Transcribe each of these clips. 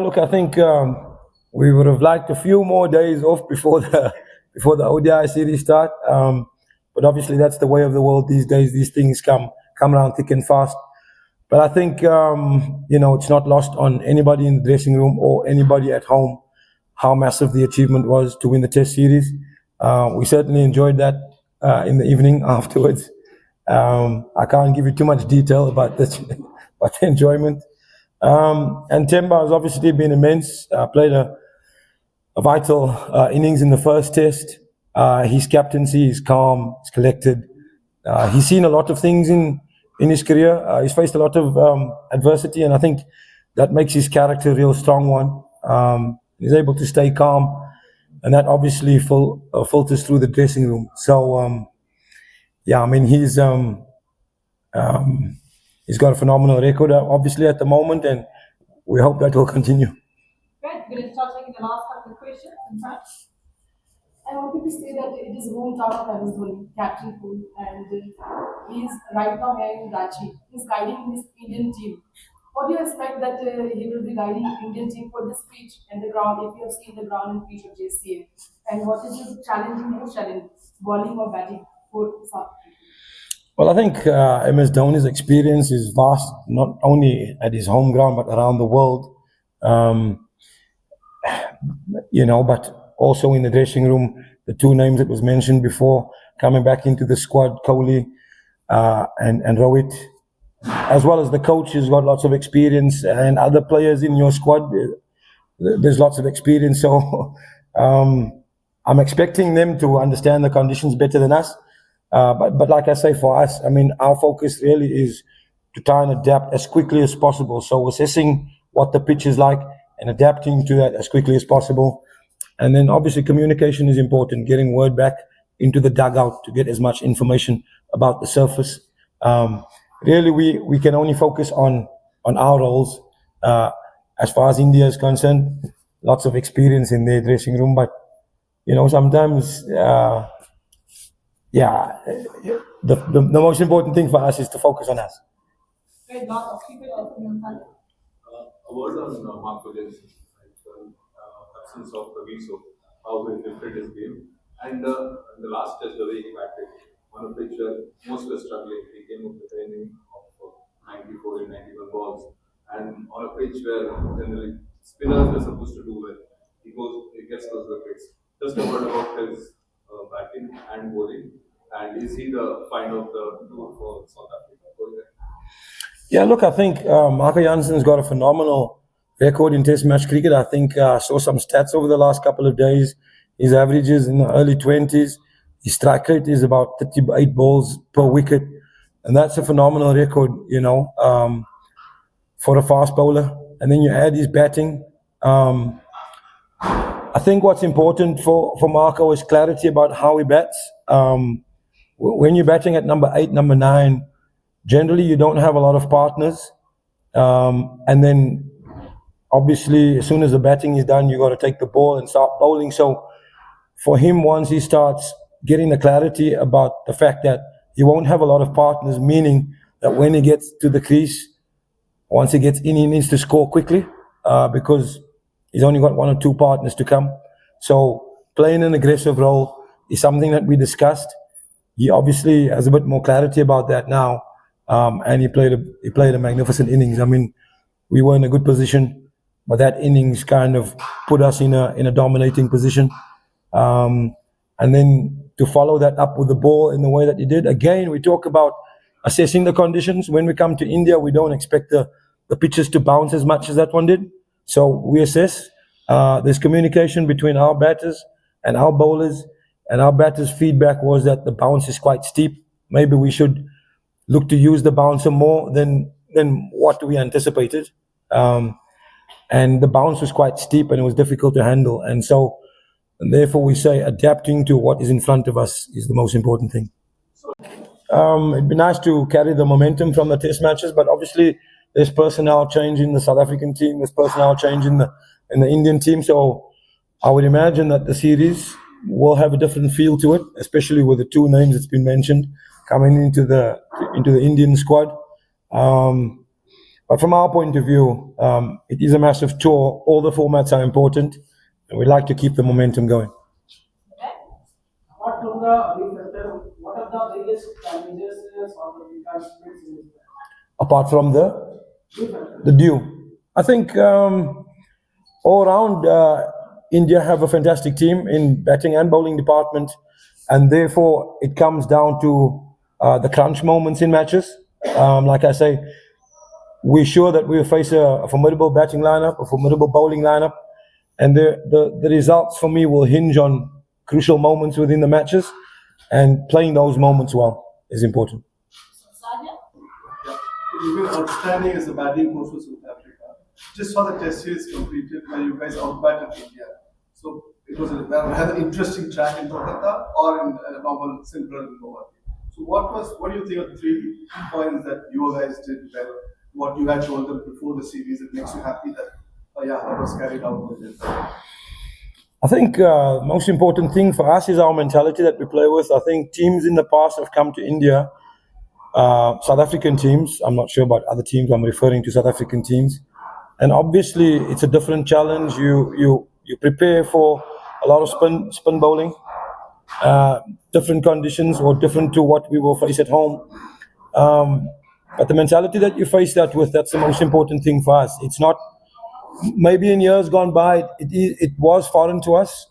look, I think we would have liked a few more days off before the ODI series start. But obviously, that's the way of the world these days. These things come around thick and fast. But I think it's not lost on anybody in the dressing room or anybody at home how massive the achievement was to win the Test series. We certainly enjoyed that in the evening afterwards. I can't give you too much detail about the enjoyment. And Temba has obviously been immense. Played a vital innings in the first Test. His captaincy is calm, he's collected. He's seen a lot of things in his career. He's faced a lot of adversity, and I think that makes his character a real strong one. He's able to stay calm, and that obviously filters through the dressing room. So, he's got a phenomenal record, obviously, at the moment, and we hope that will continue. Great. We're going to start taking the last couple of questions. In fact, I wanted to say that it is hometown of MS Dhoni, Captain Cool, and he's right now here in Ranchi. He's guiding his Indian team. What do you expect that he will be guiding Indian team for this pitch and the ground, if you have seen the ground and pitch of JCA? And what is your most challenge, bowling or batting for South Africa? Well, I think MS Dhoni's experience is vast, not only at his home ground, but around the world. But also in the dressing room, the two names that was mentioned before, coming back into the squad, Kohli and Rohit, as well as the coach who's got lots of experience, and other players in your squad, there's lots of experience. So I'm expecting them to understand the conditions better than us. But like I say, for us, I mean, our focus really is to try and adapt as quickly as possible. So assessing what the pitch is like and adapting to that as quickly as possible. And then obviously communication is important, getting word back into the dugout to get as much information about the surface. Really, we can only focus on our roles. As far as India is concerned, lots of experience in their dressing room, but sometimes the most important thing for us is to focus on us. great. Last keep it up in your time. A word on Marco Jensen, absence of Kagiso, how he lifted his game. And in the last test, the way he batted, on a pitch where most were struggling, he came up with an inning of 94 and 91 balls. And on a pitch where generally spinners were supposed to do well, he gets those wickets. Just a word about his batting and bowling. And is he the find of the tour for South Africa? Yeah, look, I think Marco Jansen's got a phenomenal record in Test match cricket. I think I saw some stats over the last couple of days. His averages in the early 20s. His strike rate is about 38 balls per wicket. And that's a phenomenal record, for a fast bowler. And then you add his batting. I think what's important for Marco is clarity about how he bats. When you're batting at number 8, number 9, generally you don't have a lot of partners. And then obviously as soon as the batting is done, you got to take the ball and start bowling. So for him, once he starts getting the clarity about the fact that he won't have a lot of partners, meaning that when he gets to the crease, once he gets in, he needs to score quickly because he's only got 1 or 2 partners to come. So playing an aggressive role is something that we discussed. He obviously has a bit more clarity about that now, and he played a magnificent innings. I mean, we were in a good position, but that innings kind of put us in a dominating position. And then to follow that up with the ball in the way that he did, again, we talk about assessing the conditions. When we come to India, we don't expect the pitches to bounce as much as that one did. So we assess. There's communication between our batters and our bowlers, and our batters' feedback was that the bounce is quite steep. Maybe we should look to use the bouncer more than what we anticipated. And the bounce was quite steep and it was difficult to handle. And therefore we say adapting to what is in front of us is the most important thing. It'd be nice to carry the momentum from the Test matches, but obviously there's personnel change in the South African team, there's personnel change in the Indian team. So I would imagine that the series will have a different feel to it, especially with the 2 names that's been mentioned coming into the Indian squad. But from our point of view, it is a massive tour. All the formats are important, and we'd like to keep the momentum going. Apart from the league factor, what are the biggest challenges or the encouragements in this? Apart from League factor. the due, I think all around India have a fantastic team in batting and bowling department, and therefore it comes down to the crunch moments in matches. Like I say, we're sure that we'll face a formidable batting lineup, a formidable bowling lineup, and the results for me will hinge on crucial moments within the matches, and playing those moments well is important. Sanya? You've been outstanding as a batting coach for South Africa. Just saw the test series completed where you guys outbatted India. So it was a rather interesting track in Kolkata or in a normal simpler in Guwahati. So what do you think of the 3 points that you guys did well? What you had told them before the series that makes you happy that that was carried out with it. I think most important thing for us is our mentality that we play with. I think teams in the past have come to India, South African teams. I'm not sure about other teams. I'm referring to South African teams, and obviously it's a different challenge. You prepare for a lot of spin bowling, different conditions or different to what we will face at home. But the mentality that you face that with, that's the most important thing for us. It's not. Maybe in years gone by, it was foreign to us.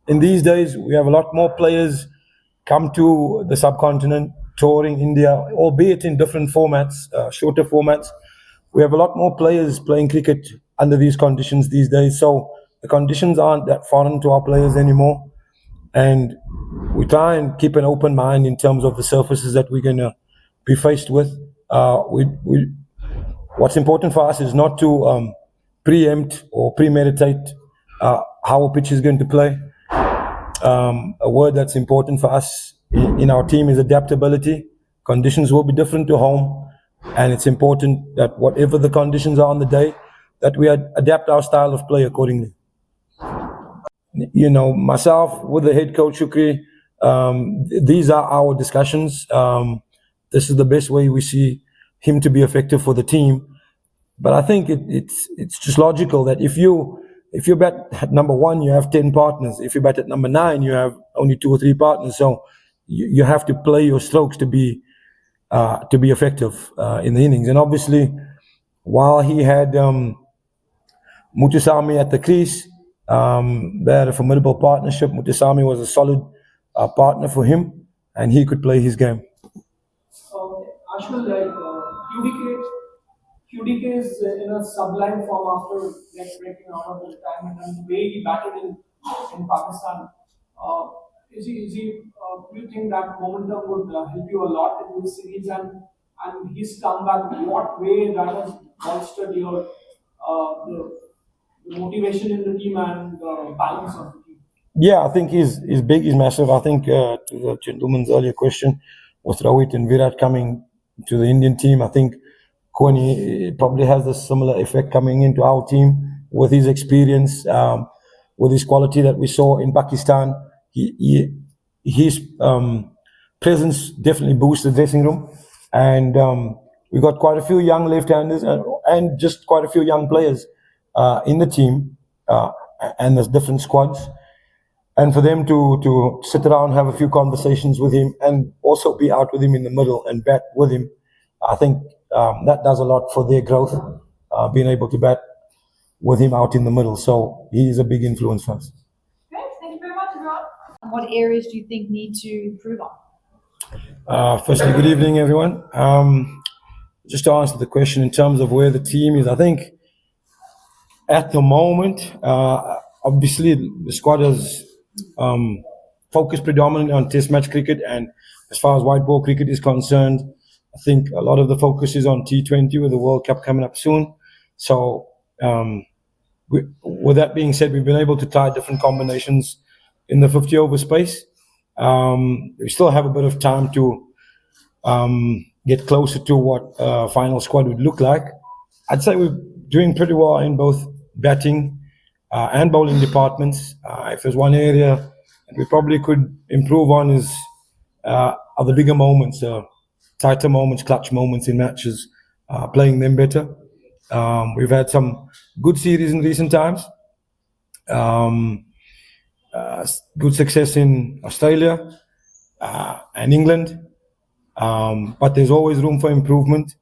In these days, we have a lot more players come to the subcontinent, touring India, albeit in different formats, shorter formats. We have a lot more players playing cricket under these conditions these days. So the conditions aren't that foreign to our players anymore. And we try and keep an open mind in terms of the surfaces that we're going to be faced with. What's important for us is not to preempt or premeditate how a pitch is going to play. A word that's important for us in our team is adaptability. Conditions will be different to home, and it's important that whatever the conditions are on the day, that we adapt our style of play accordingly. You know, myself with the head coach Shukri, these are our discussions. This is the best way we see him to be effective for the team. But I think it's just logical that if you bat at number 1, you have 10 partners. If you bat at number 9, you have only 2 or 3 partners. So you have to play your strokes to be effective in the innings. And obviously, while he had Muthusamy at the crease, they had a formidable partnership. Muthusamy was a solid partner for him, and he could play his game. Ashwin, like QDK is in a sublime form after breaking out of the retirement, and the way he batted in Pakistan. Do you think that momentum would help you a lot in this series, and his comeback? What way that has bolstered your the motivation in the team and the balance of the team? Yeah, I think he's big, he's massive. I think to the gentleman's earlier question, with Rohit and Virat coming to the Indian team, I think Kohli probably has a similar effect coming into our team with his experience, with his quality that we saw in Pakistan. His presence definitely boosts the dressing room, and we got quite a few young left-handers and just quite a few young players in the team, and there's different squads. And for them to sit around, have a few conversations with him, and also be out with him in the middle and bat with him, I think that does a lot for their growth, being able to bat with him out in the middle. So he is a big influence for us. Great, thank you very much, everyone. What areas do you think need to improve on? Firstly, good evening, everyone. Just to answer the question in terms of where the team is, I think at the moment, obviously the squad is focused predominantly on Test match cricket, and as far as white ball cricket is concerned, I think a lot of the focus is on T20 with the World Cup coming up soon. So with that being said, we've been able to try different combinations in the 50 over space. We still have a bit of time to get closer to what final squad would look like. I'd say we're doing pretty well in both batting and bowling departments. If there's one area that we probably could improve on is are the bigger moments, tighter moments, clutch moments in matches. playing them better. We've had some good series in recent times. Good success in Australia and England, but there's always room for improvement.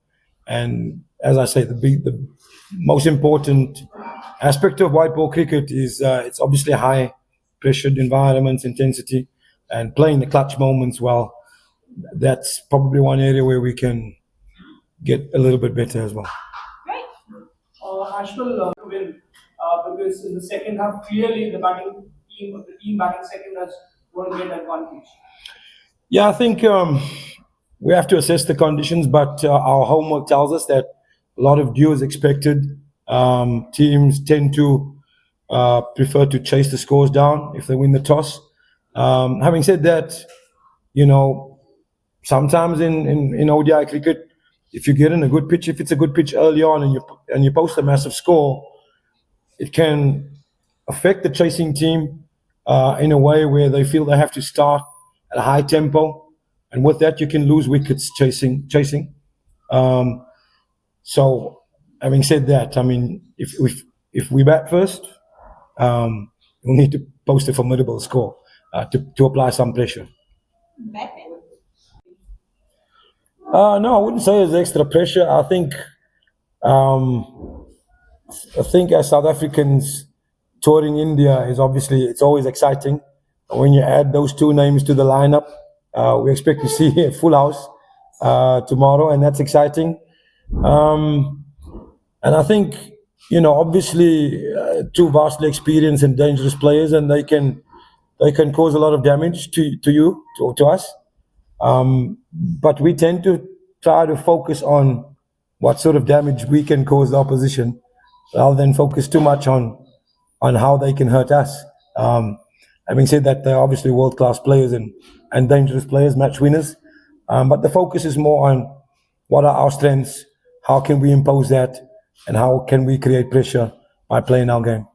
And as I say, the most important aspect of white ball cricket is it's obviously high pressured environments, intensity, and playing the clutch moments well. That's probably one area where we can get a little bit better as well. Great. Ashwell to win because in the second half, clearly the team batting second has won't get advantage. Yeah, I think we have to assess the conditions, but our homework tells us that a lot of dew is expected. Teams tend to prefer to chase the scores down if they win the toss. Having said that, sometimes in ODI cricket, if you get in a good pitch, if it's a good pitch early on and you post a massive score, it can affect the chasing team in a way where they feel they have to start at a high tempo, and with that you can lose wickets chasing. So, having said that, I mean, if we bat first, we'll need to post a formidable score to apply some pressure. Batman. No, I wouldn't say there's extra pressure. I think as South Africans touring India is obviously, it's always exciting. When you add those two names to the lineup, we expect to see a full house tomorrow, and that's exciting. And I think, obviously two vastly experienced and dangerous players, and they can cause a lot of damage to us. But we tend to try to focus on what sort of damage we can cause the opposition, rather than focus too much on how they can hurt us. Having said that, they're obviously world-class players and dangerous players, match winners. But the focus is more on what are our strengths, how can we impose that, and how can we create pressure by playing our game.